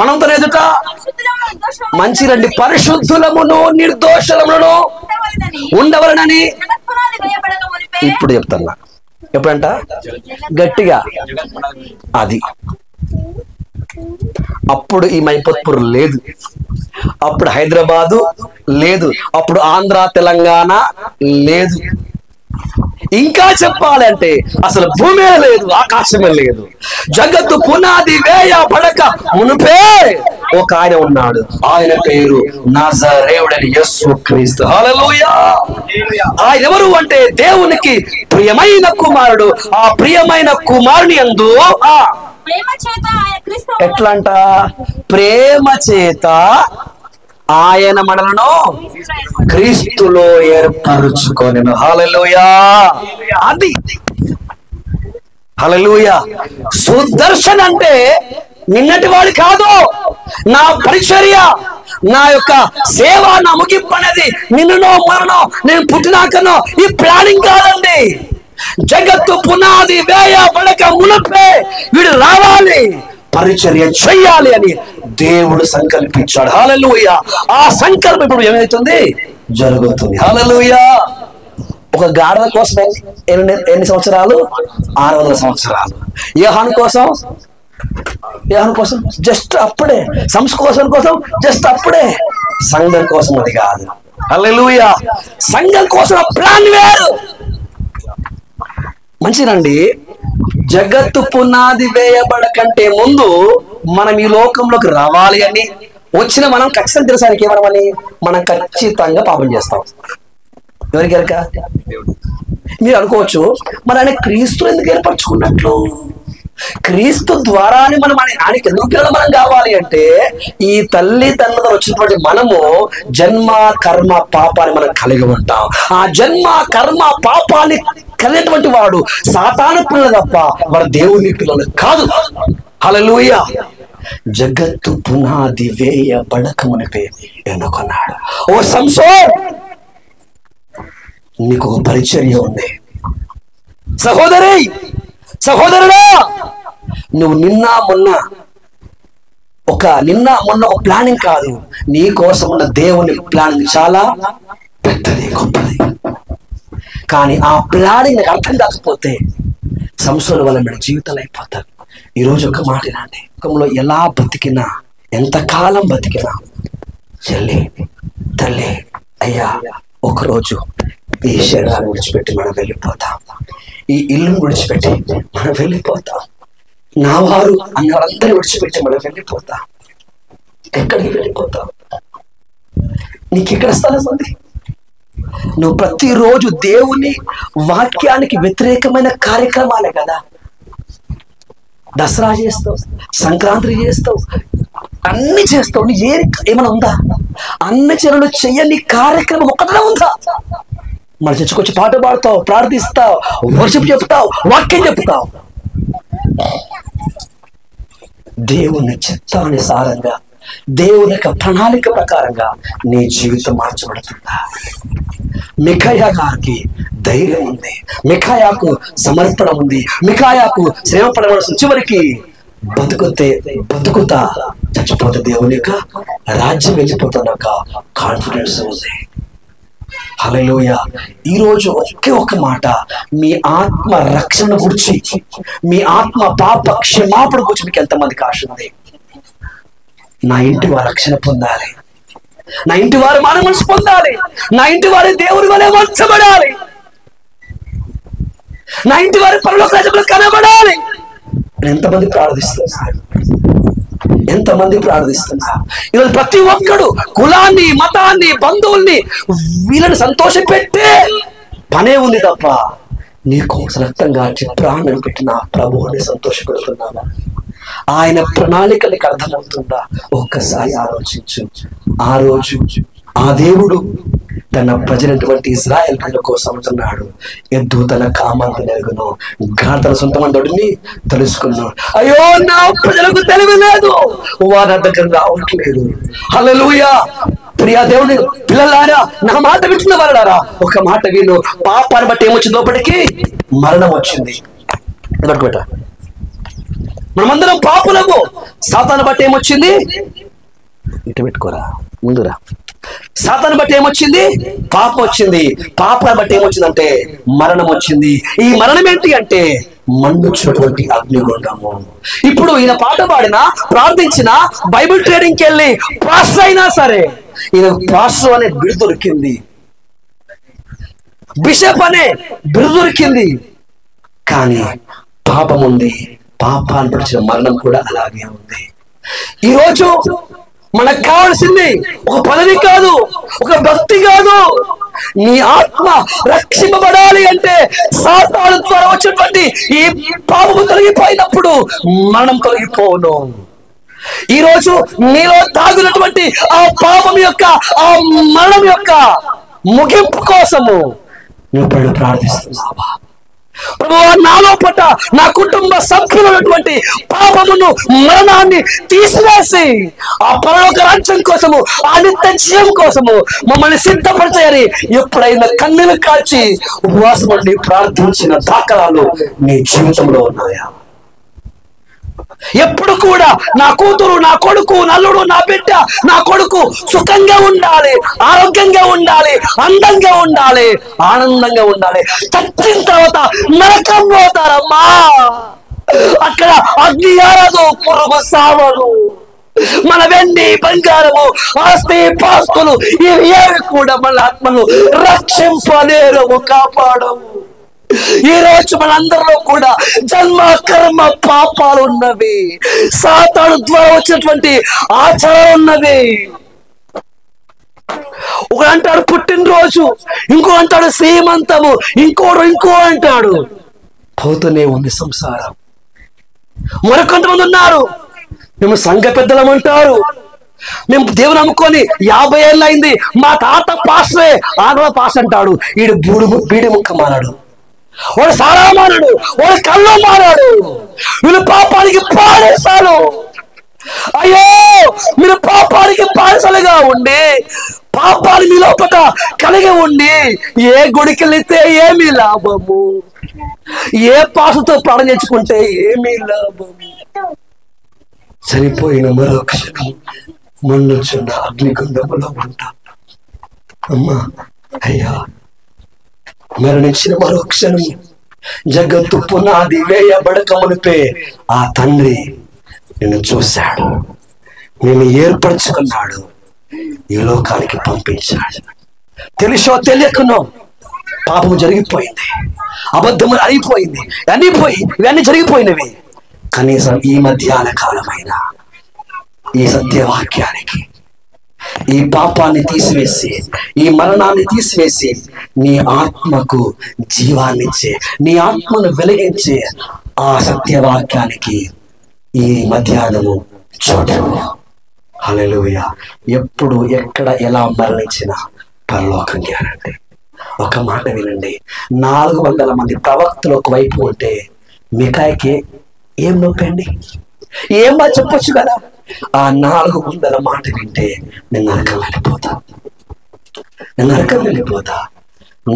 మనం తన ఎదుట మంచి రండి పరిశుద్ధులమును నిర్దోషులమును ఉండవలనని. ఇప్పుడు చెప్తున్నా. ఎప్పుడంట? గట్టిగా. అది అప్పుడు ఈ మైపత్పూర్ లేదు, అప్పుడు హైదరాబాదు లేదు, అప్పుడు ఆంధ్ర, తెలంగాణ లేదు. ఇంకా చెప్పాలంటే అసలు భూమే లేదు, ఆకాశమే లేదు. జగత్తు పునాది వేయబడక మునుపే ఒక ఆయన ఉన్నాడు. ఆయన పేరు నజరేయుడైన యేసుక్రీస్తు. హల్లెలూయా. ఆయన ఎవరు అంటే దేవునికి ప్రియమైన కుమారుడు. ఆ ప్రియమైన కుమారుని యందు ఎట్లంట? ప్రేమ చేత ఆయన మనలను క్రీస్తులో ఏర్పరుచుకొనెను. హల్లెలూయా. అది హల్లెలూయా. సుదర్శన్ అంటే నిన్నటి వాడు కాదు. నా పరిచర్య, నా యొక్క సేవ, నా ముగింపు అనేది నిన్ననో మరణో నేను పుట్టినాకనో ఈ ప్లానింగ్ కాదండి. జగత్తు పునాది వేయబడక మునుపే వీడు రావాలి, పరిచర్య చెయ్యాలి అని దేవుడు సంకల్పించాడు. హల్లెలూయా. ఆ సంకల్పం ఇప్పుడు ఏమైతుంది? జరుగుతుంది. హల్లెలూయా. ఒక గాడిద కోసం ఎన్ని సంవత్సరాలు? 600 సంవత్సరాలు. యోహాను కోసం జస్ట్ అప్పుడే. సంస్కోసం కోసం జస్ట్ అప్పుడే. సంఘం కోసం అది కాదు. హల్లెలూయా. సంఘం కోసం ప్లాన్ వేరు. మంచిదండి. జగత్తు పునాది వేయబడకంటే ముందు మనం ఈ లోకంలోకి రావాలి అని వచ్చిన మనం ఖచ్చితంగా తెలుసానికి ఏమనమని మనం ఖచ్చితంగా పాపం చేస్తాం. ఎవరికి ఎరక? మీరు అనుకోవచ్చు, మరి ఆయన క్రీస్తు ఎందుకు ఏర్పరచుకున్నట్లు? క్రీస్తు ద్వారానే మనం ఆయనకి ఎందుకు పిల్లలు మనం కావాలి అంటే, ఈ తల్లి తండ్రులు వచ్చినటువంటి మనము జన్మ కర్మ పాపాన్ని మనం కలిగి ఉంటాం. ఆ జన్మ కర్మ పాపాన్ని కలిగినటువంటి వాడు సాతాను పిల్లలు తప్ప వాడు దేవుని పిల్లలు కాదు. హల్లెలూయా. జగత్తు పునాది వేయబడక మునిపే ఎన్నుకున్నాడు. ఓ సంసోన్, నీకు ఒక పరిచర్య ఉంది. సహోదరి, సహోదరుడా, నువ్వు నిన్న మొన్న ఒక ప్లానింగ్ కాదు, నీ కోసం ఉన్న దేవుని ప్లానింగ్ చాలా పెద్దది, గొప్పది. కానీ ఆ ప్లానింగ్ అర్థం కాకపోతే సంసోను వల్ల మన జీవితాలు అయిపోతారు. ఈరోజు ఒక మాట నాండి, లోకంలో ఎలా బతికినా, ఎంతకాలం బతికినా, చెల్లి తల్లి అయ్యా, ఒకరోజు ఈ శరీరాన్ని విడిచిపెట్టి మనం వెళ్ళిపోతాం. ఈ ఇల్లును విడిచిపెట్టి మనం వెళ్ళిపోతాం. నా వారు అన్నవారందరూ విడిచిపెట్టి మనం వెళ్ళిపోతాం. ఎక్కడికి వెళ్ళిపోతాం? నీకు ఇక్కడ స్థలం ఉంది. నువ్వు ప్రతిరోజు దేవుని వాక్యానికి వ్యతిరేకమైన కార్యక్రమాలే కదా. దసరా చేస్తావు, సంక్రాంతి చేస్తావు, అన్ని చేస్తావు. నీ ఏమైనా ఉందా? అన్ని చెరువులు చెయ్యని కార్యక్రమం ఒక్కటే ఉందా? మన చర్చకొచ్చి పాట పాడతావు, ప్రార్థిస్తావు, వర్షిప్ చెప్తావు, వాక్యం చెప్తావు. దేవుని చిత్తానుసారంగా, దేవుని యొక్క ప్రణాళిక ప్రకారంగా నీ జీవితం మార్చబడుతుందా? మిఖాయా గారికి ధైర్యం ఉంది, మిఖాయాకు సమర్పణ ఉంది, మిఖాయాకు శ్రమ పడవలసిన చివరికి బతుకుతా చచ్చిపోతే దేవుని యొక్క రాజ్యం వెళ్ళిపోతానక కాన్ఫిడెన్స్ ఉంది. హల్లెలూయా. ఈరోజు ఒకే ఒక మాట, మీ ఆత్మ రక్షణ గురించి, మీ ఆత్మ పాప క్షమాపణ గురించి మీకు ఎంతమందికి ఆశ ఉంది? నా ఇంటి వారు రక్షణ పొందాలి, నా ఇంటి వారు మానవ మనసు పొందాలి, నా ఇంటి వారి దేవుని వలె మార్చబడాలి, నా ఇంటి వారి పరలోక రాజ్యంలో కనబడాలి. ఎంతమంది ప్రార్థిస్తున్నారు? ఎంతమంది ప్రార్థిస్తున్నారు? ఈరోజు ప్రతి ఒక్కడు కులాన్ని, మతాన్ని, బంధువుల్ని, వీళ్ళని సంతోషపెట్టే పనే ఉంది తప్ప నీకు రక్తం గార్చి ప్రాణం పెట్టిన ప్రభువుని సంతోషపెడుతున్నావా? ఆయన ప్రణాళిక నీకు అర్థమవుతుందా? ఒక్కసారి ఆలోచించు. ఆ రోజు ఆ దేవుడు తన ప్రజలైనటువంటి ఇజ్రాయెల్ ప్రజల కోసం అంటున్నాడు, ఎద్దు తన కామాన్ని నెరుగును, గాఢ తన సొంత మందడిని తెలుసుకున్నాడు. అయ్యో, నా ప్రజలకు తెలివి లేదు, వారి దగ్గర రావట్లేదు. హల్లెలూయా. ప్రియా దేవుని పిల్లలారా, నా మాట వింటున్న వారారా, ఒక మాట విను. పాపాన్ని బట్టి ఏమొచ్చింది? లోపలికి మరణం వచ్చింది. పెట్ట మనమందరం పాపులము. సాతాను బట్టి ఏమొచ్చింది? ఇటు పెట్టుకోరా, ముందురా. సాతాను బట్టి ఏమొచ్చింది? పాపం వచ్చింది. పాపాన్ని బట్టి ఏమొచ్చిందంటే మరణం వచ్చింది. ఈ మరణం ఏంటి అంటే మండుచున్నటువంటి అగ్నిగుండము. ఇప్పుడు ఈయన పాట పాడినా, ప్రార్థించినా, బైబిల్ ట్రేడింగ్కి వెళ్ళి పాస్టర్ అయినా సరే, ఈయన పాస్టర్ అనే బిరుదు దొరికింది, బిషప్ అనే బిరుదు దొరికింది. కానీ పాపం ఉంది, పాపాన్ని పడిచిన మరణం కూడా అలాగే ఉంది. ఈరోజు మనకు కావాల్సింది ఒక పదవి కాదు, ఒక భక్తి కాదు. నీ ఆత్మ రక్షింపబడాలి అంటే సాతాను ద్వారా వచ్చినటువంటి ఈ పాపము తొలగిపోయినప్పుడు మరణం తొలగిపోను. ఈరోజు నీలో తాగునటువంటి ఆ పాపం యొక్క, ఆ మరణం యొక్క ముగింపు కోసము నువ్వు ప్రార్థిస్తున్నావా? ప్రభువా, నాలో పట్ల, నా కుటుంబ సభ్యులైనటువంటి పాపమును, మరణాన్ని తీసివేసి ఆ పరలోక రాజ్యం కోసము, ఆ నిత్య జీవం కోసము మమ్మల్ని సిద్ధపరచాయని ఎప్పుడైనా కన్నీళ్లు కాల్చి ఉపవాసం ఉండి ప్రార్థించిన దాఖలాలు నీ జీవితంలో ఉన్నాయా? ఎప్పుడు కూడా నా కూతురు, నా కొడుకు, నల్లుడు, నా బిడ్డ, నా కొడుకు సుఖంగా ఉండాలి, ఆరోగ్యంగా ఉండాలి, అందంగా ఉండాలి, ఆనందంగా ఉండాలి. చచ్చిన తర్వాత నరకం పోతారమ్మా. అక్కడ అగ్ని ఆరదు, పురుగు సావదు. మన వెండి బంగారము ఆస్తి పాస్తులు ఇవి ఏవి కూడా మన ఆత్మను రక్షింపలేరము, కాపాడము. ఈ రోజు మనందరిలో కూడా జన్మ కర్మ పాపాలు ఉన్నవి, సాతాను ద్వారా వచ్చినటువంటి ఆచారాలు ఉన్నవి. ఒక అంటాడు పుట్టినరోజు, ఇంకో అంటాడు సీమంతము, ఇంకో అంటాడు. పోతూనే ఉంది సంసారం. మరికొంతమంది ఉన్నారు, మేము సంఘ పెద్దలమంటారు, మేము దేవుని నమ్ముకొని 50 ఏళ్ళు అయింది, మా తాత పాస్టే, ఆగవ పాస్ అంటాడు. వీడు బీడి ముక్క మారాడు, వాడు సారా మారాడు, వాడు కళ్ళు మారాడు. వీళ్ళు పాపానికి బానిసలు. అయ్యో, మీరు పాపానికి బానిసలుగా ఉండి, పాపాలు మీ లోపల కలిగి ఉండి ఏ గుడికి వెళితే ఏమీ లాభము, ఏ పాసుతో ప్రాణం తెచ్చుకుంటే ఏమీ లాభము. చనిపోయిన మరో క్షణం మండుచున్న అగ్నిగుండములో ఉంటా. అమ్మా, అయ్యా, మరణించిన మరో క్షణం జగత్తు పునాది వేయబడక మునిపే ఆ తండ్రి నిన్ను చూశాడు, నిన్ను ఏర్పరచుకున్నాడు, ఈ లోకానికి పంపించాడు. తెలుసో తెలియకునో పాపము జరిగిపోయింది, అబద్ధము అయిపోయింది, ఇవన్నీ జరిగిపోయినవి. కనీసం ఈ మధ్యాహ్న కాలమైన ఈ సత్యవాక్యానికి, ఈ పాపాన్ని తీసివేసి, ఈ మరణాన్ని తీసివేసి, నీ ఆత్మకు జీవాన్నిచ్చే, నీ ఆత్మను వెలిగించే ఆ సత్యవాక్యానికి ఈ మధ్యాహ్నము చోటు. హల్లెలూయా. ఎప్పుడు ఎక్కడ ఎలా మరణించినా పరలోకం గ్యారంటీ. ఒక మాట వినండి, 400 మంది ప్రవక్తలు ఒకవైపు ఉంటే మికాయికి ఏం నొప్పండి, ఏం చెప్పొచ్చు కదా. ఆ 400 మాట వింటే నేను నరకం వెళ్ళిపోతా.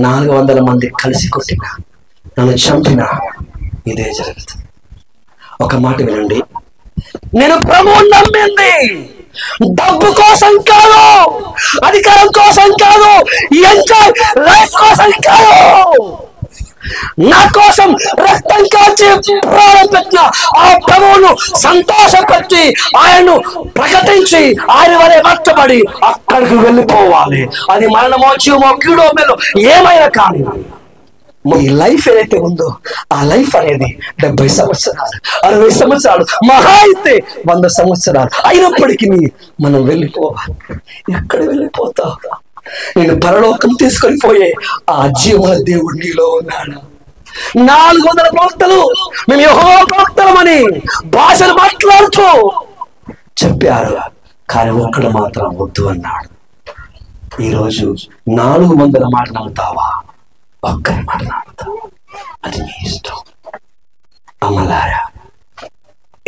400 మంది కలిసి కొట్టినా, నన్ను చంపినా ఇదే జరుగుతుంది. ఒక మాట వినండి, నేను ప్రభువుని నమ్మింది డబ్బు కోసం కాదు, అధికారం కోసం కాదు, ఎంజాయ్ లైఫ్ కోసం కాదు. నా కోసం రక్తం కాల్చి ప్రాణం పెట్టిన ఆ ప్రభువును సంతోషపెట్టి, ఆయన్ను ప్రకటించి, ఆయన వరే మార్చబడి అక్కడికి వెళ్ళిపోవాలి. అది మరణమో జీవమో కీడో మేలో ఏమైనా కానీ ఈ లైఫ్ ఏదైతే ఉందో ఆ లైఫ్ అనేది 70 సంవత్సరాలు, 60 సంవత్సరాలు, మహా అయితే 100 సంవత్సరాలు అయినప్పటికీ మనం వెళ్ళిపోవాలి. ఎక్కడ వెళ్ళిపోతావు? నేను పరలోకం తీసుకొని పోయే ఆ జీవన దేవుడు నీలో ఉన్నాడు. 400 ప్రవక్తలు మేము యెహోవా ప్రవక్తలమని భాషలు మాట్లాడుతూ చెప్పారు, కానీ ఒక్కడు మాత్రం వద్దు అన్నాడు. ఈరోజు 400 మాట నమ్ముతావా? ఒక్కరి మాట నమ్ముతావు? అది నీ ఇష్టం. అమ్మలారా,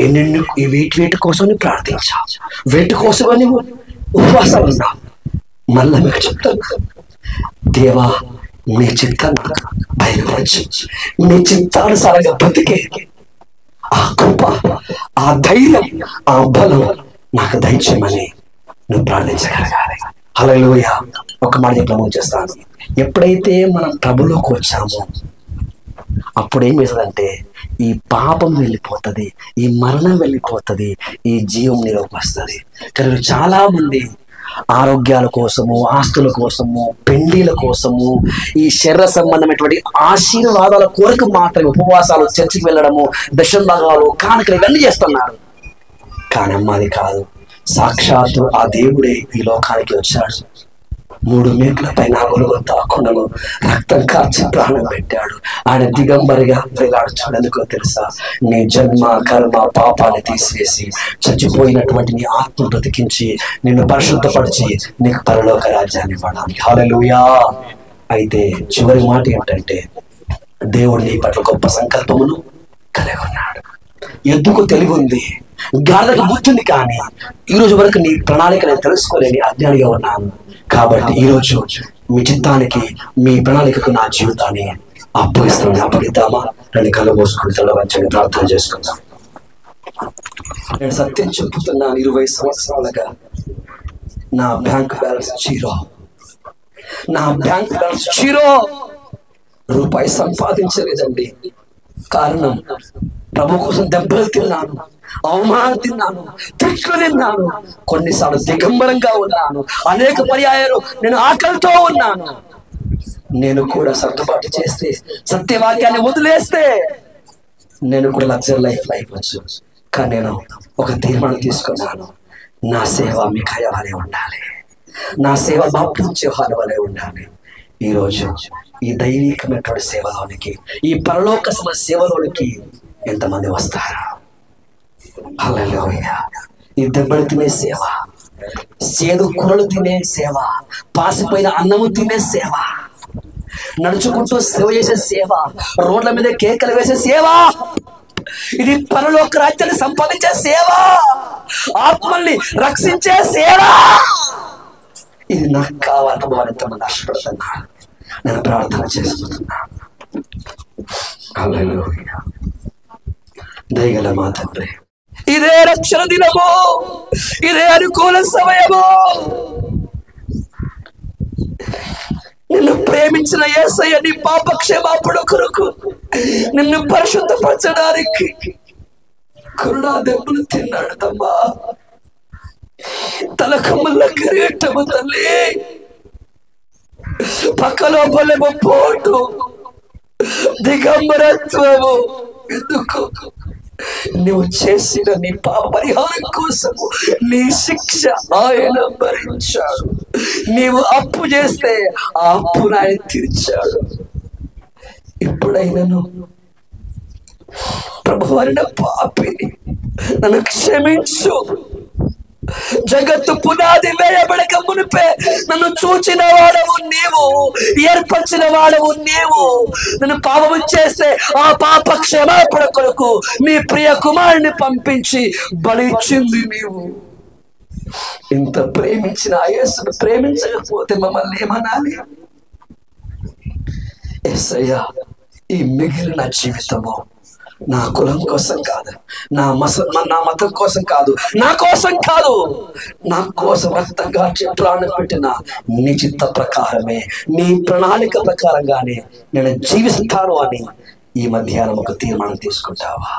ఎన్నెన్నో వీటి కోసం ప్రార్థించావు, వీటి కోసమని ఉపవాసాలు ఉన్నావు. మళ్ళా మీకు చెప్తాను, దేవా నీ చిత్తాన్ని బయలుపరచు, నీ చిత్తానుసారంగా బ్రతికే ఆ కృప, ఆ ధైర్యం, ఆ బలం నాకు దయచేయమని నువ్వు ప్రార్థించగలగాలి. హల్లెలూయా. ఒక మాట చెప్పి చేస్తాను, ఎప్పుడైతే మనం ప్రభులోకి వచ్చామో అప్పుడు ఏం చేస్తుందంటే ఈ పాపం వెళ్ళిపోతుంది, ఈ మరణం వెళ్ళిపోతుంది, ఈ జీవం నీలోకి వస్తుంది. కానీ చాలా మంది ఆరోగ్యాల కోసము, ఆస్తుల కోసము, పెండ్లీల కోసము, ఈ శరీర సంబంధమైనటువంటి ఆశీర్వాదాల కోరిక మాత్రమే ఉపవాసాలు, చర్చికి వెళ్ళడము, దశంభాగాలు, కానుకలు ఇవన్నీ చేస్తున్నారు. కానీ అమ్మది కాదు, సాక్షాత్తు ఆ దేవుడే ఈ లోకానికి వచ్చాడు. 3 మేకులపై గొల్గొతా కొండలో రక్తం కార్చి ప్రాణం పెట్టాడు. ఆయన దిగంబరిగా వేలాడుచాడు. ఎందుకో తెలుసా? నీ జన్మ కర్మ పాపాన్ని తీసివేసి చచ్చిపోయినటువంటి నీ ఆత్మ బ్రతికించి నిన్ను పరిశుద్ధపరిచి నీకు పరలోక రాజ్యాన్ని ఇవ్వడానికి. హల్లెలూయా. అయితే చివరి మాట ఏంటంటే, దేవుడు నీ పట్ల గొప్ప సంకల్పమును కలిగి ఉన్నాడు. ఎందుకు తెలివి ఉంది, గాథకు బుద్ధింది, కానీ ఈరోజు వరకు నీ ప్రణాళిక నేను తెలుసుకోలేని అజ్ఞానిగా ఉన్నాను. కాబట్టి ఈరోజు మీ చిత్తానికి, మీ ప్రణాళికకు నా జీవితాన్ని అప్పగిస్తాను. అప్పగిద్దామా? రెండు కళ్ళు మూసుకుని తెల్లవంచండి, ప్రార్థన చేసుకుందాం. నేను సత్యం చెప్తున్నాను, 20 సంవత్సరాలుగా నా బ్యాంక్ బ్యాలెన్స్ జీరో. నా బ్యాంక్ బ్యాలెన్స్ జీరో. రూపాయి సంపాదించలేదండి. కారణం, ప్రభు కోసం దెబ్బలు తిన్నాను, అవమానం తిన్నాను, తిట్లు తిన్నాను, కొన్నిసార్లు దిగంబరంగా ఉన్నాను, అనేక పర్యాయాలు నేను ఆకలితో ఉన్నాను. నేను కూడా సర్దుబాటు చేస్తే, సత్యవాక్యాన్ని వదిలేస్తే నేను కూడా లగ్జరీ లైఫ్ వచ్చు. కానీ నేను ఒక తీర్మానం తీసుకున్నాను, నా సేవ మిఖాయ వలె ఉండాలి, నా సేవ బాప్టించే వాళ్ళ వలె ఉండాలి. ఈరోజు ఈ దైవికమైనటువంటి సేవలోనికి, ఈ పరలోక సేవలోనికి ఎంతమంది వస్తారు? హల్లెలూయా. ఈ దెబ్బలు తినే సేవ, చేదు కూరలు తినే సేవ, పాసిపోయిన అన్నము తినే సేవ, నడుచుకుంటూ సేవ చేసే సేవ, రోడ్ల మీద కేకలు వేసే సేవ, ఇది పరలోక రాజ్యాన్ని సంపాదించే సేవ, ఆత్మల్ని రక్షించే సేవ. ఇది నాకు కావాలని వారు ఎంతమంది ఆశపడుతున్నారు. నేను ప్రార్థన చేసుకుంటున్నాను. హల్లెలూయా. దయగల మా తండ్రి, ఇదే రక్షణ దినము, ఇదే అనుకూల సమయము. నిన్ను ప్రేమించిన యేసయ్య నీ పాప క్షమాపణ కొరకు, నిన్ను పరిశుద్ధపరచడానికి కరుణా దెబ్బలు తిన్నాడు తమ్మా. తలకముల కిరీటము తల్లి, పక్కలో బలము పోటు, దిగంబరత్వము. ఎందుకు? నువ్వు చేసిన నీ పాప పరిహారం కోసము నీ శిక్ష ఆయన భరించాడు. నీవు అప్పు చేస్తే ఆ అప్పును ఆయన తీర్చాడు. ఇప్పుడైనను ప్రభువారి నా పాపిని, నన్ను క్షమించు. జగత్తు పునాది వేయబడక మునిపే నన్ను చూచిన వాడవు నీవు, ఏర్పరిచిన వాడవు నీవు. నన్ను పాపము చేస్తే ఆ పాప క్షమాపణ కొరకు నీ ప్రియ కుమారుని పంపించి బలిచ్చింది నీవు. ఇంత ప్రేమించిన యేసును ప్రేమించకపోతే మమ్మల్ని ఏమనాలి? యేసయ్యా, ఈ మిగిలిన జీవితము నా కులం కోసం కాదు, నా మతం కోసం కాదు, నా కోసం కాదు, నా కోసం రక్తంగా ప్రాణం పెట్టిన నీ చిత్త ప్రకారమే, నీ ప్రణాళిక ప్రకారంగానే నేను జీవిస్తాను అని ఈ మధ్యాహ్నం ఒక తీర్మానం తీసుకుంటావా?